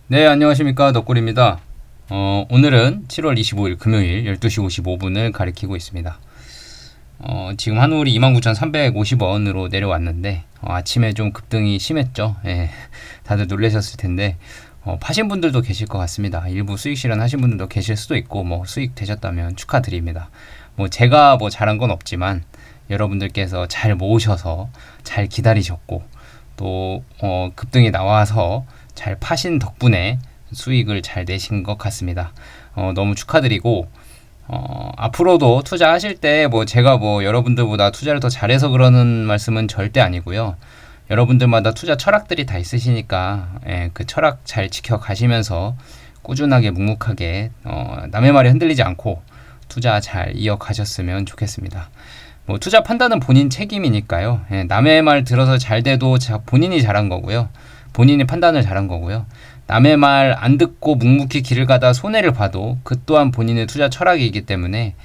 네, 안녕하십니까. 덕골입니다. 오늘은 7월 25일 금요일 12시 55분을 가리키고 있습니다. 지금 한울이 29,350원으로 내려왔는데, 아침에 좀 급등이 심했죠. 예, 다들 놀라셨을 텐데, 파신 분들도 계실 것 같습니다. 일부 수익 실현하신 분들도 계실 수도 있고, 수익 되셨다면 축하드립니다. 제가 잘한 건 없지만, 여러분들께서 잘 모으셔서 잘 기다리셨고, 또, 급등이 나와서 잘 파신 덕분에 수익을 잘 내신 것 같습니다. 너무 축하드리고, 앞으로도 투자하실 때 제가 여러분들보다 투자를 더 잘해서 그러는 말씀은 절대 아니고요. 여러분들마다 투자 철학들이 다 있으시니까, 그 철학 잘 지켜가시면서 꾸준하게 묵묵하게 남의 말에 흔들리지 않고 투자 잘 이어가셨으면 좋겠습니다. 투자 판단은 본인 책임이니까요. 남의 말 들어서 잘 돼도 본인이 잘한 거고요. 본인이 판단을 잘한 거고요. 남의 말 안 듣고 묵묵히 길을 가다 손해를 봐도 그 또한 본인의 투자 철학이기 때문에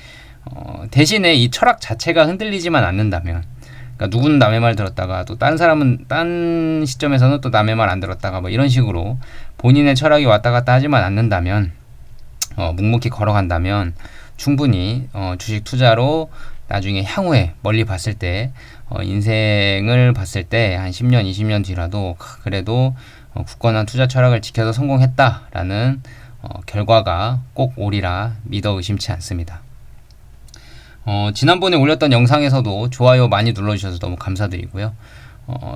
대신에 이 철학 자체가 흔들리지만 않는다면, 그러니까 누구는 남의 말 들었다가 또 딴 사람은 딴 시점에서는 또 남의 말 안 들었다가 이런 식으로 본인의 철학이 왔다 갔다 하지만 않는다면, 묵묵히 걸어간다면 충분히 주식 투자로 나중에 향후에 멀리 봤을 때 인생을 봤을 때 한 10년, 20년 뒤라도 그래도 굳건한 투자 철학을 지켜서 성공했다라는 결과가 꼭 오리라 믿어 의심치 않습니다. 지난번에 올렸던 영상에서도 좋아요 많이 눌러주셔서 너무 감사드리고요.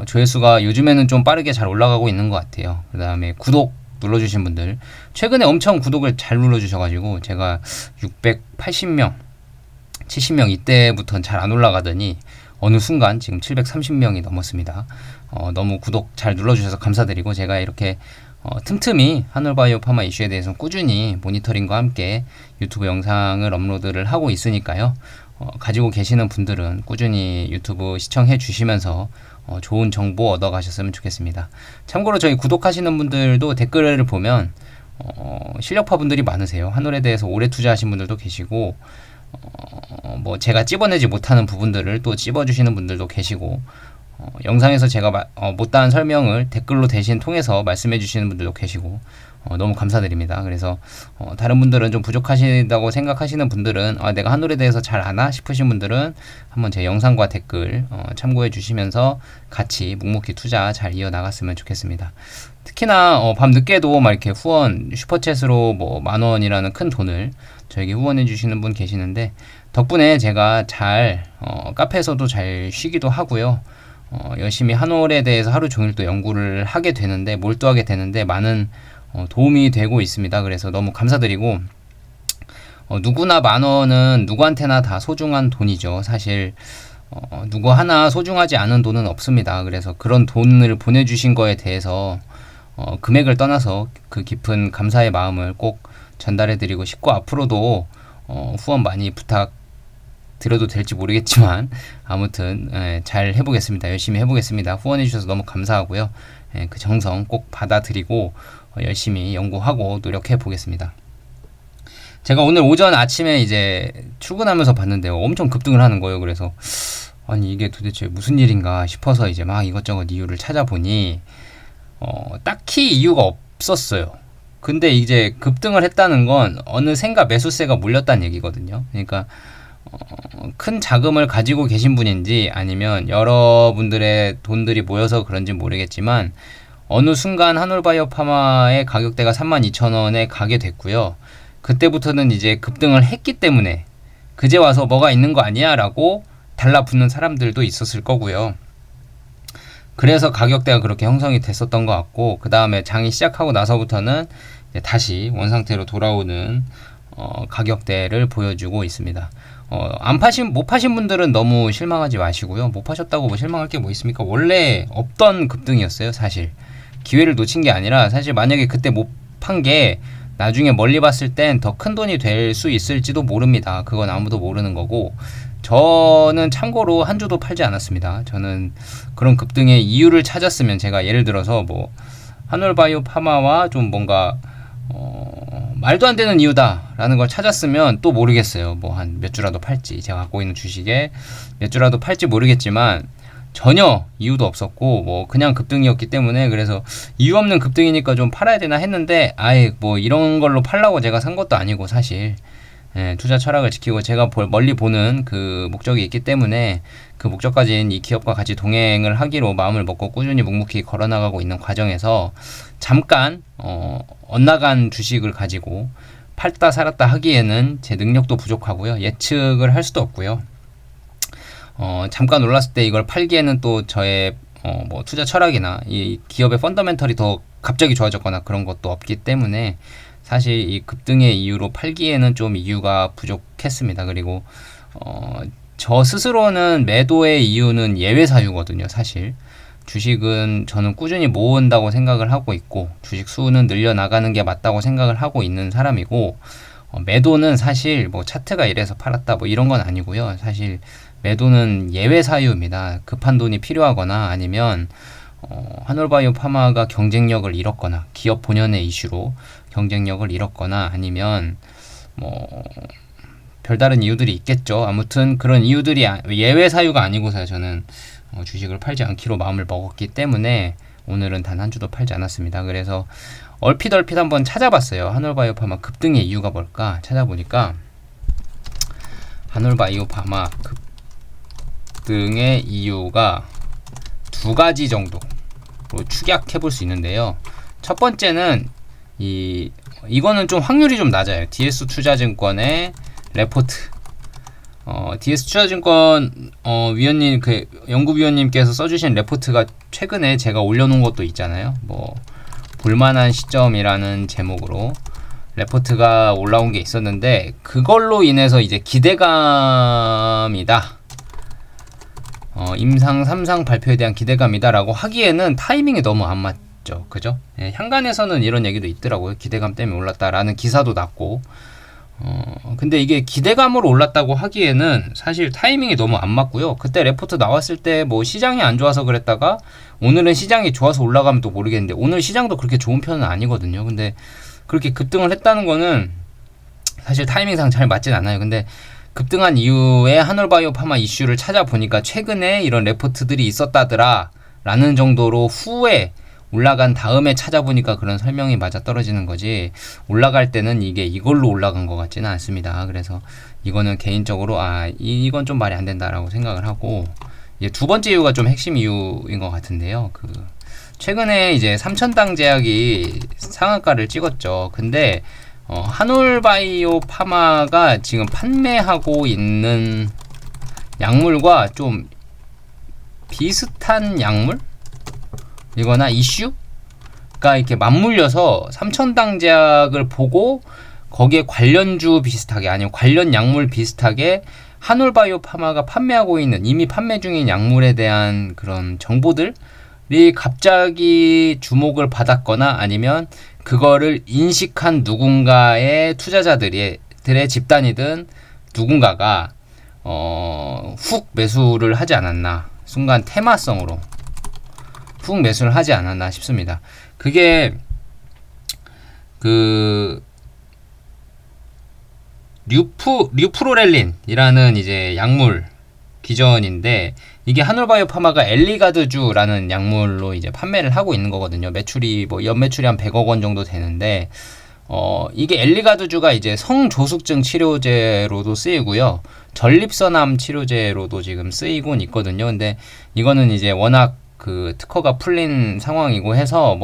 조회수가 요즘에는 좀 빠르게 잘 올라가고 있는 것 같아요. 그 다음에 구독 눌러주신 분들, 최근에 엄청 구독을 잘 눌러주셔가지고 제가 680명 70명 이때부터는 잘 안 올라가더니 어느 순간 지금 730명이 넘었습니다. 너무 구독 잘 눌러주셔서 감사드리고, 제가 이렇게 틈틈이 한울바이오 파마 이슈에 대해서 꾸준히 모니터링과 함께 유튜브 영상을 업로드를 하고 있으니까요. 가지고 계시는 분들은 꾸준히 유튜브 시청해 주시면서 좋은 정보 얻어 가셨으면 좋겠습니다. 참고로 저희 구독하시는 분들도 댓글을 보면 실력파 분들이 많으세요. 한울에 대해서 오래 투자하신 분들도 계시고, 제가 찝어내지 못하는 부분들을 또 찝어주시는 분들도 계시고, 영상에서 제가 못다한 설명을 댓글로 대신 통해서 말씀해 주시는 분들도 계시고, 너무 감사드립니다. 그래서 다른 분들은 좀 부족하시다고 생각하시는 분들은 내가 한울에 대해서 잘 아나 싶으신 분들은 한번 제 영상과 댓글 참고해 주시면서 같이 묵묵히 투자 잘 이어나갔으면 좋겠습니다. 특히나 밤 늦게도 이렇게 후원 슈퍼챗으로 10,000원이라는 큰 돈을 저에게 후원해 주시는 분 계시는데, 덕분에 제가 잘 카페에서도 잘 쉬기도 하고요. 열심히 한올에 대해서 하루 종일 또 연구를 하게 되는데, 몰두하게 되는데 많은 도움이 되고 있습니다. 그래서 너무 감사드리고, 누구나 10,000원은 누구한테나 다 소중한 돈이죠. 사실 누구 하나 소중하지 않은 돈은 없습니다. 그래서 그런 돈을 보내주신 거에 대해서 금액을 떠나서 그 깊은 감사의 마음을 꼭 전달해드리고 싶고, 앞으로도 후원 많이 부탁드려도 될지 모르겠지만 아무튼 잘 해보겠습니다. 열심히 해보겠습니다. 후원해주셔서 너무 감사하고요. 그 정성 꼭 받아들이고 열심히 연구하고 노력해 보겠습니다. 제가 오늘 오전 아침에 이제 출근하면서 봤는데요, 엄청 급등을 하는 거예요. 그래서 아니 이게 도대체 무슨 일인가 싶어서 이제 막 이것저것 이유를 찾아보니 딱히 이유가 없었어요. 근데 이제 급등을 했다는 건 어느샌가 매수세가 몰렸다는 얘기거든요. 그러니까 큰 자금을 가지고 계신 분인지 아니면 여러분들의 돈들이 모여서 그런지 모르겠지만, 어느 순간 한울바이오 파마의 가격대가 32,000원에 가게 됐고요. 그때부터는 이제 급등을 했기 때문에 그제 와서 뭐가 있는 거 아니야 라고 달라붙는 사람들도 있었을 거고요. 그래서 가격대가 그렇게 형성이 됐었던 것 같고, 그 다음에 장이 시작하고 나서부터는 이제 다시 원상태로 돌아오는 가격대를 보여주고 있습니다. 못 파신 분들은 너무 실망하지 마시고요. 못 파셨다고 실망할 게 뭐 있습니까? 원래 없던 급등이었어요. 사실 기회를 놓친 게 아니라, 사실 만약에 그때 못 판 게 나중에 멀리 봤을 땐 더 큰 돈이 될 수 있을지도 모릅니다. 그건 아무도 모르는 거고, 저는 참고로 한 주도 팔지 않았습니다. 저는 그런 급등의 이유를 찾았으면, 제가 예를 들어서 한울바이오 파마와 좀 뭔가 말도 안 되는 이유다라는 걸 찾았으면 또 모르겠어요. 한 몇 주라도 팔지, 제가 갖고 있는 주식에 몇 주라도 팔지 모르겠지만, 전혀 이유도 없었고 뭐 그냥 급등이었기 때문에, 그래서 이유 없는 급등이니까 좀 팔아야 되나 했는데 아예 뭐 이런 걸로 팔라고 제가 산 것도 아니고 사실 투자 철학을 지키고 제가 멀리 보는 그 목적이 있기 때문에 그 목적까지는 이 기업과 같이 동행을 하기로 마음을 먹고 꾸준히 묵묵히 걸어나가고 있는 과정에서 잠깐 엇나간 주식을 가지고 팔다 살았다 하기에는 제 능력도 부족하고요. 예측을 할 수도 없고요. 잠깐 올랐을 때 이걸 팔기에는 또 저의 뭐 투자 철학이나 이 기업의 펀더멘털이 더 갑자기 좋아졌거나 그런 것도 없기 때문에 사실 이 급등의 이유로 팔기에는 좀 이유가 부족했습니다. 그리고 저 스스로는 매도의 이유는 예외 사유거든요. 사실 주식은 저는 꾸준히 모은다고 생각을 하고 있고 주식 수는 늘려나가는 게 맞다고 생각을 하고 있는 사람이고, 매도는 사실 뭐 차트가 이래서 팔았다 뭐 이런 건 아니고요. 사실 매도는 예외 사유입니다. 급한 돈이 필요하거나 아니면 한올바이오 파마가 경쟁력을 잃었거나 기업 본연의 이슈로 경쟁력을 잃었거나 아니면 뭐 별다른 이유들이 있겠죠. 아무튼 그런 이유들이 예외 사유가 아니고서 저는 주식을 팔지 않기로 마음을 먹었기 때문에 오늘은 단 한 주도 팔지 않았습니다. 그래서 얼핏 한번 찾아봤어요. 한올바이오 파마 급등의 이유가 뭘까 찾아보니까 한올바이오 파마 급등의 이유가 두 가지 정도로 축약해 볼 수 있는데요. 첫 번째는 이거는 좀 확률이 좀 낮아요. DS 투자증권의 레포트. DS 투자증권 위원님 그 연구위원님께서 써주신 레포트가 최근에 제가 올려놓은 것도 있잖아요. 뭐 볼만한 시점이라는 제목으로 레포트가 올라온 게 있었는데 그걸로 인해서 이제 기대감이다. 임상 3상 발표에 대한 기대감이다라고 하기에는 타이밍이 너무 안 맞죠. 그죠? 향간에서는 이런 얘기도 있더라고요. 기대감 때문에 올랐다라는 기사도 났고. 근데 이게 기대감으로 올랐다고 하기에는 사실 타이밍이 너무 안 맞고요. 그때 레포트 나왔을 때 뭐 시장이 안 좋아서 그랬다가 오늘은 시장이 좋아서 올라가면 또 모르겠는데 오늘 시장도 그렇게 좋은 편은 아니거든요. 근데 그렇게 급등을 했다는 거는 사실 타이밍상 잘 맞진 않아요. 근데 급등한 이후에 한올바이오 파마 이슈를 찾아보니까 최근에 이런 레포트들이 있었다더라 라는 정도로 후에 올라간 다음에 찾아보니까 그런 설명이 맞아떨어지는 거지, 올라갈 때는 이게 이걸로 올라간 것 같지는 않습니다. 그래서 이거는 개인적으로 이건 좀 말이 안 된다라고 생각을 하고, 이제 두 번째 이유가 좀 핵심 이유인 것 같은데요. 최근에 이제 삼천당 제약이 상한가를 찍었죠. 근데 한올바이오 파마가 지금 판매하고 있는 약물과 좀 비슷한 약물? 이거나 이슈가 이렇게 맞물려서 삼천당 제약을 보고 거기에 관련주 비슷하게 아니면 관련 약물 비슷하게 한올바이오 파마가 판매하고 있는 이미 판매 중인 약물에 대한 그런 정보들이 갑자기 주목을 받았거나 아니면 그거를 인식한 누군가의 투자자들의 집단이든 누군가가 훅 매수를 하지 않았나, 순간 테마성으로 훅 매수를 하지 않았나 싶습니다. 그게 류프로렐린이라는 이제 약물 기전인데, 이게 한올바이오 파마가 엘리가드주라는 약물로 이제 판매를 하고 있는 거거든요. 매출이 연매출이 한 100억 원 정도 되는데, 이게 엘리가드주가 이제 성조숙증 치료제로도 쓰이고요. 전립선암 치료제로도 지금 쓰이곤 있거든요. 근데 이거는 이제 워낙 특허가 풀린 상황이고 해서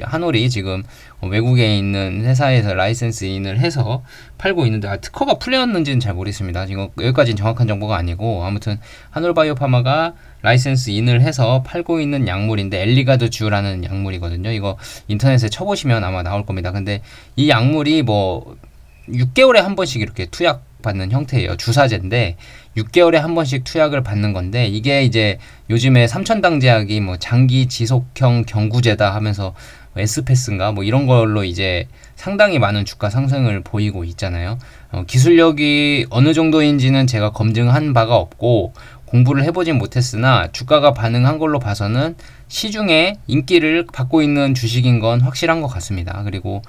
한올이 지금 외국에 있는 회사에서 라이센스 인을 해서 팔고 있는데, 특허가 풀렸는지는 잘 모르겠습니다. 지금 여기까지는 정확한 정보가 아니고, 아무튼 한올바이오 파마가 라이센스 인을 해서 팔고 있는 약물인데 엘리가드주라는 약물이거든요. 이거 인터넷에 쳐보시면 아마 나올 겁니다. 근데 이 약물이 6개월에 한 번씩 이렇게 투약 받는 형태예요. 주사제인데 6개월에 한 번씩 투약을 받는 건데, 이게 이제 요즘에 삼천당 제약이 장기 지속형 경구제다 하면서 에스페스인가 이런 걸로 이제 상당히 많은 주가 상승을 보이고 있잖아요. 기술력이 어느 정도인지는 제가 검증한 바가 없고 공부를 해보진 못했으나 주가가 반응한 걸로 봐서는 시중에 인기를 받고 있는 주식인 건 확실한 것 같습니다. 그리고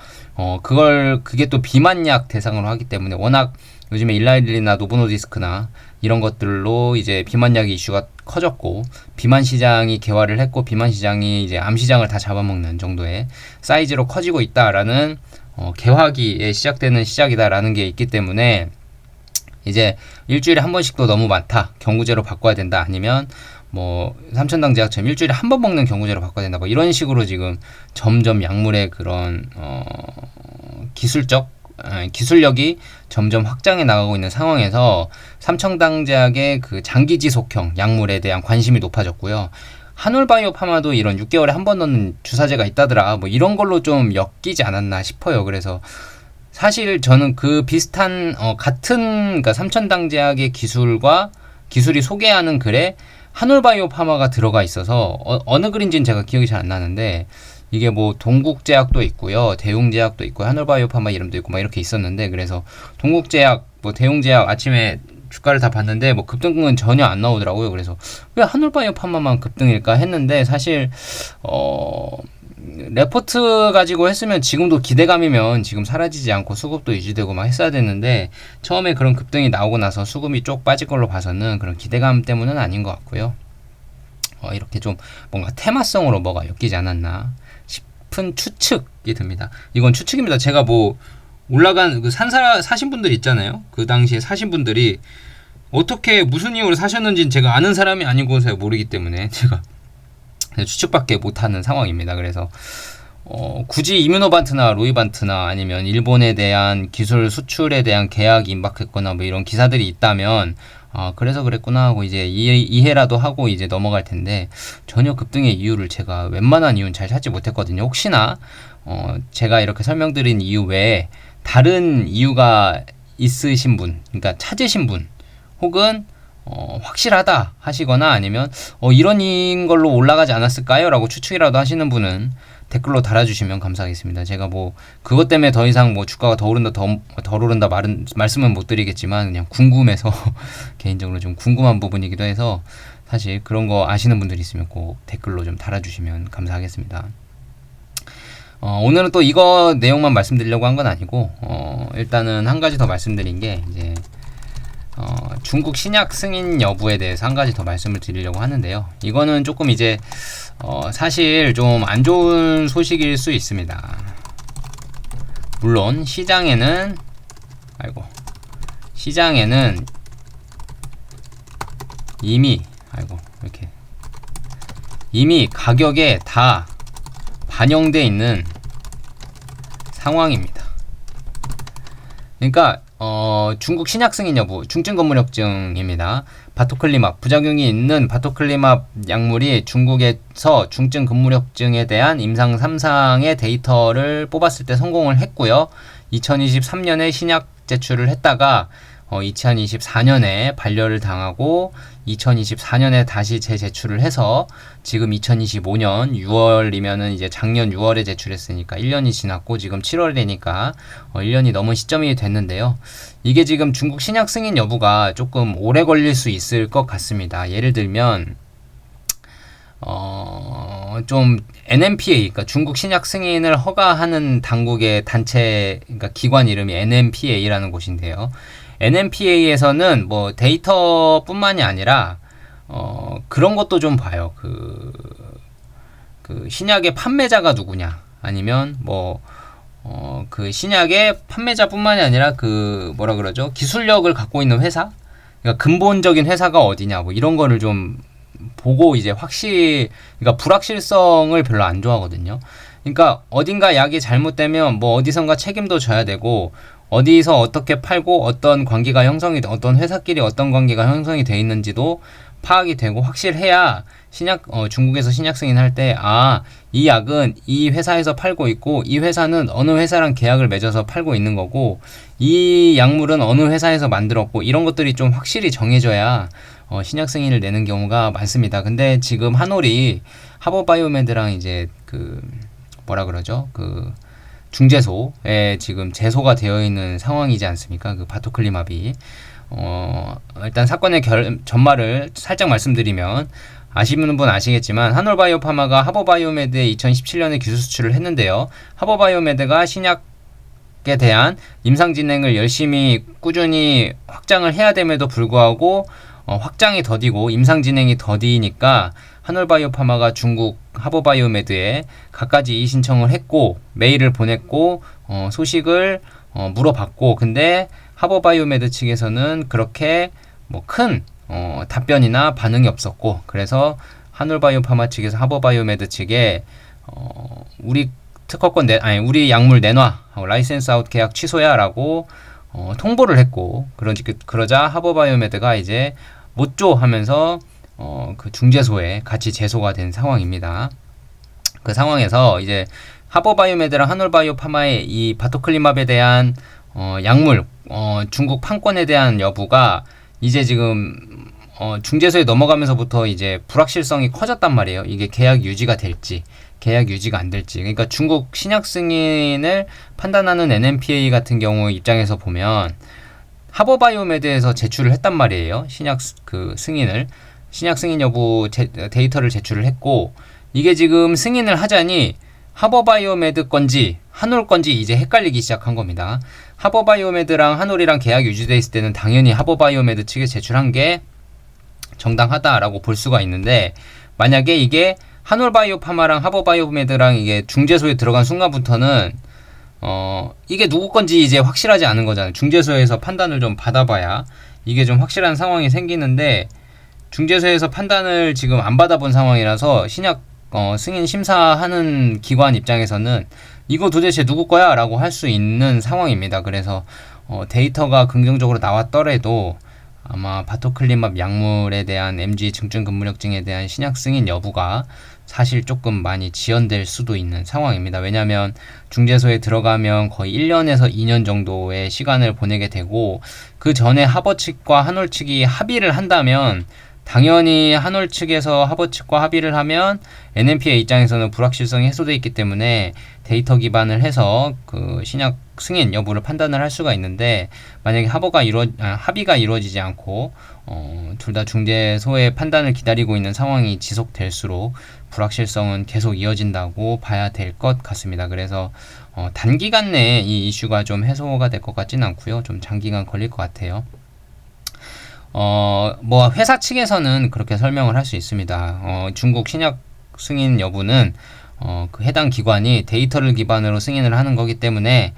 그게 또 비만약 대상으로 하기 때문에 워낙 요즘에 일라일리나 노보노디스크나 이런 것들로 이제 비만약 이슈가 커졌고, 비만 시장이 개화를 했고, 비만 시장이 이제 암 시장을 다 잡아먹는 정도의 사이즈로 커지고 있다라는 개화기에 시작되는 시작이다라는 게 있기 때문에, 이제 일주일에 한 번씩도 너무 많다, 경구제로 바꿔야 된다, 아니면 뭐 삼천당 제약처럼 일주일에 한 번 먹는 경구제로 바꿔야 된다, 뭐 이런 식으로 지금 점점 약물의 그런 기술력이 점점 확장해 나가고 있는 상황에서 삼천당 제약의 그 장기 지속형 약물에 대한 관심이 높아졌고요. 한올바이오파마도 이런 6개월에 한 번 넣는 주사제가 있다더라, 뭐 이런 걸로 좀 엮이지 않았나 싶어요. 그래서 사실 저는 그 비슷한 같은, 그러니까 삼천당 제약의 기술이 소개하는 글에 한올바이오파마가 들어가 있어서 어느 글인지는 제가 기억이 잘 안 나는데, 이게 뭐 동국제약도 있고요, 대웅제약도 있고, 한올바이오파마 이름도 있고 막 이렇게 있었는데, 그래서 동국제약, 뭐 대웅제약 아침에 주가를 다 봤는데 뭐 급등은 전혀 안 나오더라고요. 그래서 왜 한올바이오파마만 급등일까 했는데, 사실 레포트 가지고 했으면 지금도 기대감이면 지금 사라지지 않고 수급도 유지되고 막 했어야 됐는데, 처음에 그런 급등이 나오고 나서 수급이 쪽 빠질 걸로 봐서는 그런 기대감 때문은 아닌 것 같고요. 이렇게 좀 뭔가 테마성으로 뭐가 엮이지 않았나 싶은 추측이 듭니다. 이건 추측입니다. 제가 뭐 올라간 그 사신 분들 있잖아요. 그 당시에 사신 분들이 어떻게 무슨 이유로 사셨는지는 제가 아는 사람이 아니고서 모르기 때문에 제가 추측밖에 못하는 상황입니다. 그래서 굳이 이뮤노반트나 로이반트나 아니면 일본에 대한 기술 수출에 대한 계약이 임박했거나 뭐 이런 기사들이 있다면 그래서 그랬구나 하고 이제 이해라도 하고 이제 넘어갈 텐데, 전혀 급등의 이유를 제가 웬만한 이유는 잘 찾지 못했거든요. 혹시나 제가 이렇게 설명드린 이유 외에 다른 이유가 있으신 분, 그러니까 찾으신 분, 혹은 확실하다 하시거나 아니면 이런 걸로 올라가지 않았을까요? 라고 추측이라도 하시는 분은 댓글로 달아주시면 감사하겠습니다. 제가 뭐 그것 때문에 더 이상 뭐 주가가 더 오른다 덜 오른다 말씀은 못 드리겠지만, 그냥 궁금해서 개인적으로 좀 궁금한 부분이기도 해서, 사실 그런 거 아시는 분들이 있으면 꼭 댓글로 좀 달아주시면 감사하겠습니다. 오늘은 또 이거 내용만 말씀드리려고 한 건 아니고, 일단은 한 가지 더 말씀드린 게, 이제 중국 신약 승인 여부에 대해서 한 가지 더 말씀을 드리려고 하는데요. 이거는 조금 이제 사실 좀 안 좋은 소식일 수 있습니다. 물론 시장에는 이미 가격에 다 반영돼 있는 상황입니다. 그러니까 중국 신약 승인 여부, 중증 근무력증입니다. 바토클리맙, 부작용이 있는 바토클리맙 약물이 중국에서 중증 근무력증에 대한 임상 3상의 데이터를 뽑았을 때 성공을 했고요. 2023년에 신약 제출을 했다가 2024년에 반려를 당하고 2024년에 다시 재제출을 해서 지금 2025년 6월이면은 이제 작년 6월에 제출했으니까 1년이 지났고 지금 7월이니까 1년이 넘은 시점이 됐는데요. 이게 지금 중국 신약 승인 여부가 조금 오래 걸릴 수 있을 것 같습니다. 예를 들면 좀 NMPA, 그러니까 중국 신약 승인을 허가하는 당국의 단체, 그러니까 기관 이름이 NMPA라는 곳인데요. NMPA에서는 뭐 데이터뿐만이 아니라 그런 것도 좀 봐요. 그 신약의 판매자가 누구냐, 아니면 그 신약의 판매자뿐만이 아니라 기술력을 갖고 있는 회사, 그러니까 근본적인 회사가 어디냐, 뭐 이런 거를 좀 보고 이제 그러니까 불확실성을 별로 안 좋아하거든요. 그러니까 어딘가 약이 잘못되면 뭐 어디선가 책임도 져야 되고, 어디서 어떻게 팔고 어떤 관계가 어떤 회사끼리 어떤 관계가 형성이 돼 있는지도 파악이 되고 확실해야 중국에서 신약 승인할 때, 이 약은 이 회사에서 팔고 있고, 이 회사는 어느 회사랑 계약을 맺어서 팔고 있는 거고, 이 약물은 어느 회사에서 만들었고, 이런 것들이 좀 확실히 정해져야 신약 승인을 내는 경우가 많습니다. 근데 지금 한올이 하버바이오메드랑 이제 중재소에 지금 제소가 되어 있는 상황이지 않습니까? 그 바토클리맙이. 일단 사건의 전말을 살짝 말씀드리면, 아시는 분 아시겠지만 한올바이오파마가 하버바이오메드에 2017년에 기술 수출을 했는데요. 하버바이오메드가 신약 주식에 대한 임상 진행을 열심히 꾸준히 확장을 해야 됨에도 불구하고 확장이 더디고 임상 진행이 더디니까 한올바이오파마가 중국 하버바이오메드에 갖가지 이의 신청을 했고 메일을 보냈고 소식을 물어봤고, 근데 하버바이오메드 측에서는 그렇게 뭐 큰 답변이나 반응이 없었고, 그래서 한올바이오파마 측에서 하버바이오메드 측에 우리 특허권 우리 약물 내놔, 라이센스 아웃 계약 취소야라고 통보를 했고, 그러자 하버바이오메드가 이제 못 줘 하면서 그 중재소에 같이 제소가 된 상황입니다. 그 상황에서 이제 하버바이오메드랑 한올바이오파마의 이 바토클리맙에 대한 약물 중국 판권에 대한 여부가 이제 지금 중재소에 넘어가면서부터 이제 불확실성이 커졌단 말이에요. 이게 계약 유지가 될지 계약 유지가 안 될지. 그러니까 중국 신약 승인을 판단하는 NMPA 같은 경우 입장에서 보면 하버바이오메드에서 제출을 했단 말이에요. 신약 승인 여부 데이터를 제출을 했고, 이게 지금 승인을 하자니 하버바이오메드 건지 한올 건지 이제 헷갈리기 시작한 겁니다. 하버바이오메드랑 한올이랑 계약 유지돼 있을 때는 당연히 하버바이오메드 측에 제출한 게 정당하다라고 볼 수가 있는데, 만약에 이게 한올바이오파마랑 하버바이오메드랑 이게 중재소에 들어간 순간부터는 이게 누구 건지 이제 확실하지 않은 거잖아요. 중재소에서 판단을 좀 받아봐야 이게 좀 확실한 상황이 생기는데, 중재소에서 판단을 지금 안 받아본 상황이라서 신약 승인 심사하는 기관 입장에서는 이거 도대체 누구 거야? 라고 할 수 있는 상황입니다. 그래서 데이터가 긍정적으로 나왔더라도 아마 바토클리맙 약물에 대한 MG 증증 근무력증에 대한 신약 승인 여부가 사실 조금 많이 지연될 수도 있는 상황입니다. 왜냐하면 중재소에 들어가면 거의 1년에서 2년 정도의 시간을 보내게 되고, 그 전에 하버 측과 한올 측이 합의를 한다면 당연히 한올 측에서 하버 측과 합의를 하면 NMPA 입장에서는 불확실성이 해소되어 있기 때문에 데이터 기반을 해서 그 신약 승인 여부를 판단을 할 수가 있는데, 만약에 합의가 이루어지지 않고 둘 다 중재소의 판단을 기다리고 있는 상황이 지속될수록 불확실성은 계속 이어진다고 봐야 될 것 같습니다. 그래서 단기간 내에 이 이슈가 좀 해소가 될 것 같지는 않고요. 좀 장기간 걸릴 것 같아요. 뭐 회사 측에서는 그렇게 설명을 할 수 있습니다. 중국 신약 승인 여부는 그 해당 기관이 데이터를 기반으로 승인을 하는 거기 때문에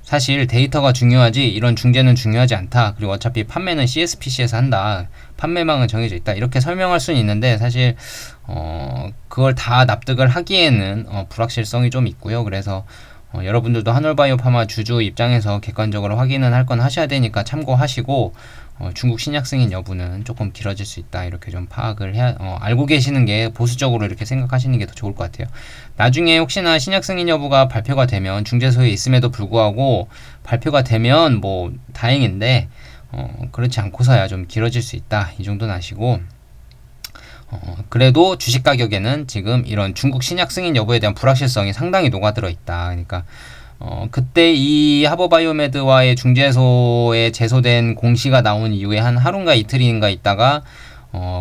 사실 데이터가 중요하지 이런 중재는 중요하지 않다. 그리고 어차피 판매는 CSPC에서 한다. 판매망은 정해져 있다. 이렇게 설명할 수는 있는데 사실 그걸 다 납득을 하기에는 불확실성이 좀 있고요. 그래서 여러분들도 한올바이오파마 주주 입장에서 객관적으로 확인은 할 건 하셔야 되니까 참고하시고, 중국 신약 승인 여부는 조금 길어질 수 있다. 이렇게 좀 파악을 알고 계시는 게 보수적으로 이렇게 생각하시는 게 더 좋을 것 같아요. 나중에 혹시나 신약 승인 여부가 발표가 되면 중재소에 있음에도 불구하고 발표가 되면 뭐 다행인데, 그렇지 않고서야 좀 길어질 수 있다. 이 정도는 아시고, 그래도 주식 가격에는 지금 이런 중국 신약 승인 여부에 대한 불확실성이 상당히 녹아들어 있다. 그러니까 그때 이 하버바이오메드와의 중재소에 제소된 공시가 나온 이후에 한 하루인가 이틀인가 있다가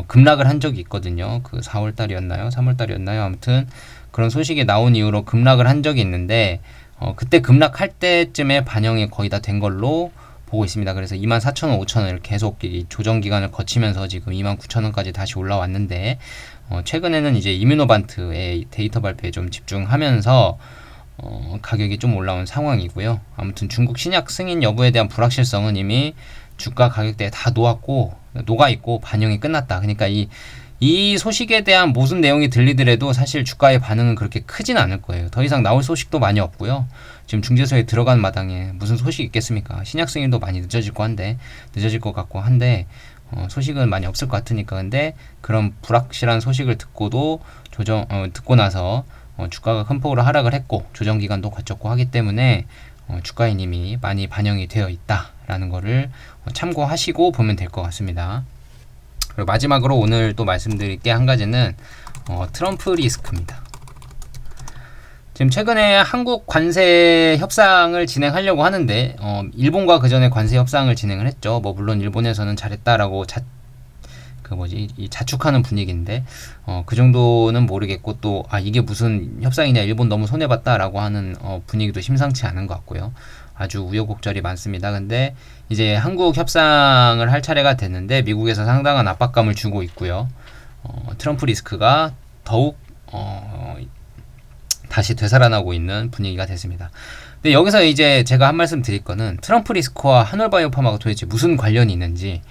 급락을 한 적이 있거든요. 그 4월달이었나요? 3월달이었나요? 아무튼 그런 소식이 나온 이후로 급락을 한 적이 있는데, 그때 급락할 때쯤에 반영이 거의 다 된 걸로 보고 있습니다. 그래서 24,000원, 5,000원을 계속 이 조정 기간을 거치면서 지금 29,000원까지 다시 올라왔는데, 최근에는 이제 이뮤노반트의 데이터 발표에 좀 집중하면서 가격이 좀 올라온 상황이고요. 아무튼 중국 신약 승인 여부에 대한 불확실성은 이미 주가 가격대에 다 녹아있고 반영이 끝났다. 그러니까 이 소식에 대한 모든 내용이 들리더라도 사실 주가의 반응은 그렇게 크진 않을 거예요. 더 이상 나올 소식도 많이 없고요. 지금 중재소에 들어간 마당에 무슨 소식이 있겠습니까? 신약 승인도 많이 늦어질 것 같고 한데 소식은 많이 없을 것 같으니까. 근데 그런 불확실한 소식을 듣고 나서 주가가 큰 폭으로 하락을 했고 조정 기간도 거쳤고 하기 때문에 주가에 이미 많이 반영이 되어 있다라는 거를 참고하시고 보면 될 것 같습니다. 그리고 마지막으로 오늘 또 말씀드릴 게 한 가지는 트럼프 리스크입니다. 지금 최근에 한국 관세 협상을 진행하려고 하는데 일본과 그 전에 관세 협상을 진행을 했죠. 뭐 물론 일본에서는 잘했다라고 자축하는 분위기인데 그 정도는 모르겠고, 또 이게 무슨 협상이냐, 일본 너무 손해봤다라고 하는 분위기도 심상치 않은 것 같고요. 아주 우여곡절이 많습니다. 근데 이제 한국 협상을 할 차례가 됐는데 미국에서 상당한 압박감을 주고 있고요. 트럼프 리스크가 더욱 다시 되살아나고 있는 분위기가 됐습니다. 근데 여기서 이제 제가 한 말씀 드릴 거는 트럼프 리스크와 한올바이오파마가 도대체 무슨 관련이 있는지,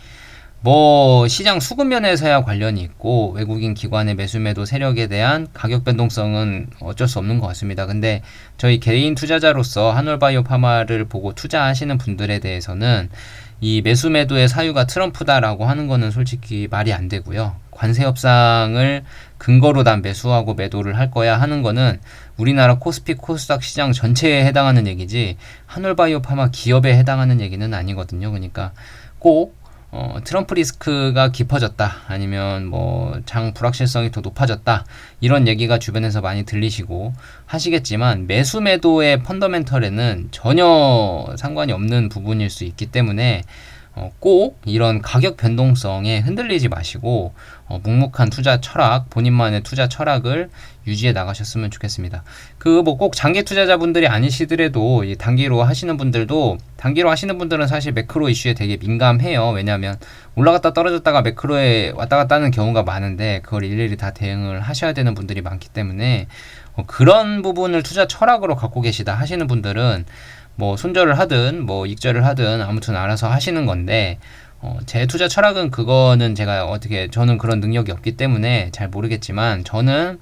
뭐 시장 수급 면에서야 관련이 있고 외국인 기관의 매수 매도 세력에 대한 가격 변동성은 어쩔 수 없는 것 같습니다. 근데 저희 개인 투자자로서 한올바이오파마를 보고 투자하시는 분들에 대해서는 이 매수 매도의 사유가 트럼프다라고 하는 거는 솔직히 말이 안 되고요. 관세 협상을 근거로 난 매수하고 매도를 할 거야 하는 거는 우리나라 코스피 코스닥 시장 전체에 해당하는 얘기지 한올바이오파마 기업에 해당하는 얘기는 아니거든요. 그러니까 꼭 트럼프 리스크가 깊어졌다, 아니면 뭐 장 불확실성이 더 높아졌다, 이런 얘기가 주변에서 많이 들리시고 하시겠지만 매수 매도의 펀더멘털에는 전혀 상관이 없는 부분일 수 있기 때문에 꼭 이런 가격 변동성에 흔들리지 마시고 묵묵한 투자 철학, 본인만의 투자 철학을 유지해 나가셨으면 좋겠습니다. 그 뭐 꼭 장기 투자자분들이 아니시더라도 이 단기로 하시는 분들도, 단기로 하시는 분들은 사실 매크로 이슈에 되게 민감해요. 왜냐하면 올라갔다 떨어졌다가 매크로에 왔다 갔다 하는 경우가 많은데 그걸 일일이 다 대응을 하셔야 되는 분들이 많기 때문에 그런 부분을 투자 철학으로 갖고 계시다 하시는 분들은 뭐 손절을 하든 뭐 익절을 하든 아무튼 알아서 하시는 건데, 제 투자 철학은 그거는 저는 그런 능력이 없기 때문에 잘 모르겠지만, 저는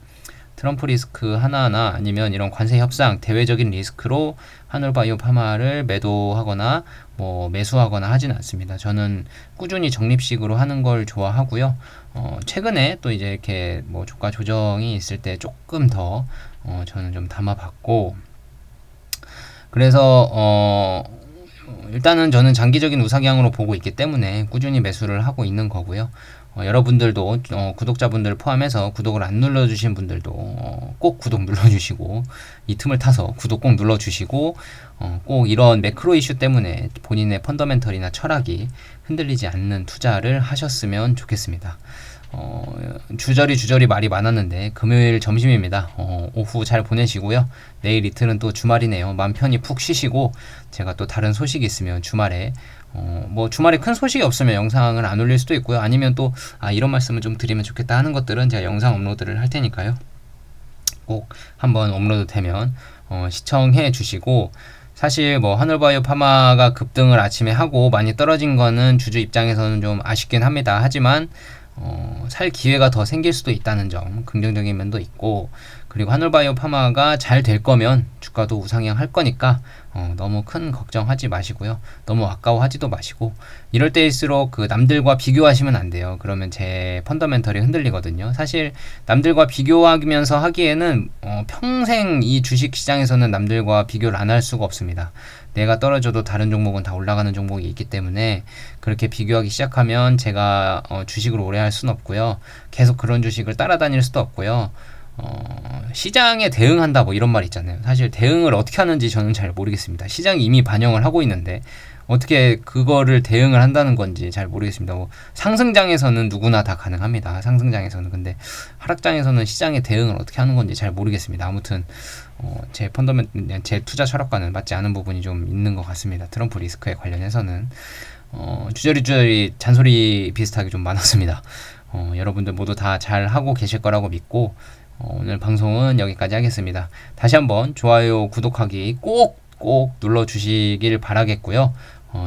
트럼프 리스크 하나하나 아니면 이런 관세 협상, 대외적인 리스크로 한올바이오파마를 매도하거나 뭐 매수하거나 하진 않습니다. 저는 꾸준히 적립식으로 하는 걸 좋아하고요. 최근에 또 이제 이렇게 뭐 주가 조정이 있을 때 조금 더 저는 좀 담아봤고, 그래서 일단은 저는 장기적인 우상향으로 보고 있기 때문에 꾸준히 매수를 하고 있는 거고요. 여러분들도 구독자분들 포함해서 구독을 안 눌러주신 분들도 꼭 구독 눌러주시고, 이 틈을 타서 구독 꼭 눌러주시고, 꼭 이런 매크로 이슈 때문에 본인의 펀더멘털이나 철학이 흔들리지 않는 투자를 하셨으면 좋겠습니다. 주저리 말이 많았는데 금요일 점심입니다. 오후 잘 보내시고요. 내일 이틀은 또 주말이네요. 마음 편히 푹 쉬시고, 제가 또 다른 소식이 있으면 주말에 뭐 주말에 큰 소식이 없으면 영상을 안 올릴 수도 있고요. 아니면 또 이런 말씀을 좀 드리면 좋겠다 하는 것들은 제가 영상 업로드를 할 테니까요. 꼭 한번 업로드 되면 시청해 주시고, 사실 뭐 한올바이오파마가 급등을 아침에 하고 많이 떨어진 거는 주주 입장에서는 좀 아쉽긴 합니다. 하지만 살 기회가 더 생길 수도 있다는 점, 긍정적인 면도 있고, 그리고 한올바이오파마가 잘 될 거면 주가도 우상향 할 거니까 너무 큰 걱정하지 마시고요. 너무 아까워하지도 마시고, 이럴 때일수록 그 남들과 비교하시면 안 돼요. 그러면 제 펀더멘털이 흔들리거든요. 사실 남들과 비교하면서 하기에는 평생 이 주식 시장에서는 남들과 비교를 안 할 수가 없습니다. 내가 떨어져도 다른 종목은 다 올라가는 종목이 있기 때문에 그렇게 비교하기 시작하면 제가 주식을 오래 할 수는 없고요. 계속 그런 주식을 따라다닐 수도 없고요. 시장에 대응한다 뭐 이런 말 있잖아요. 사실 대응을 어떻게 하는지 저는 잘 모르겠습니다. 시장이 이미 반영을 하고 있는데 어떻게 그거를 대응을 한다는 건지 잘 모르겠습니다. 뭐 상승장에서는 누구나 다 가능합니다. 상승장에서는. 근데 하락장에서는 시장에 대응을 어떻게 하는 건지 잘 모르겠습니다. 아무튼 제 투자 철학과는 맞지 않은 부분이 좀 있는 것 같습니다. 트럼프 리스크에 관련해서는 주저리 잔소리 비슷하게 좀 많았습니다. 여러분들 모두 다 잘 하고 계실 거라고 믿고 오늘 방송은 여기까지 하겠습니다. 다시 한번 좋아요, 구독하기 꼭 눌러주시길 바라겠고요.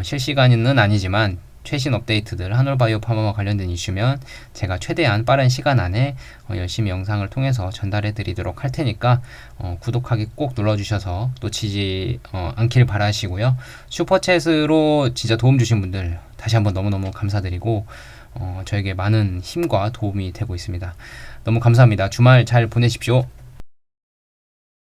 실시간은 아니지만 최신 업데이트들 한올바이오파마와 관련된 이슈면 제가 최대한 빠른 시간 안에 열심히 영상을 통해서 전달해 드리도록 할 테니까 구독하기 꼭 눌러주셔서 놓치지 않길 바라시고요. 슈퍼챗으로 진짜 도움 주신 분들 다시 한번 너무너무 감사드리고 저에게 많은 힘과 도움이 되고 있습니다. 너무 감사합니다. 주말 잘 보내십시오.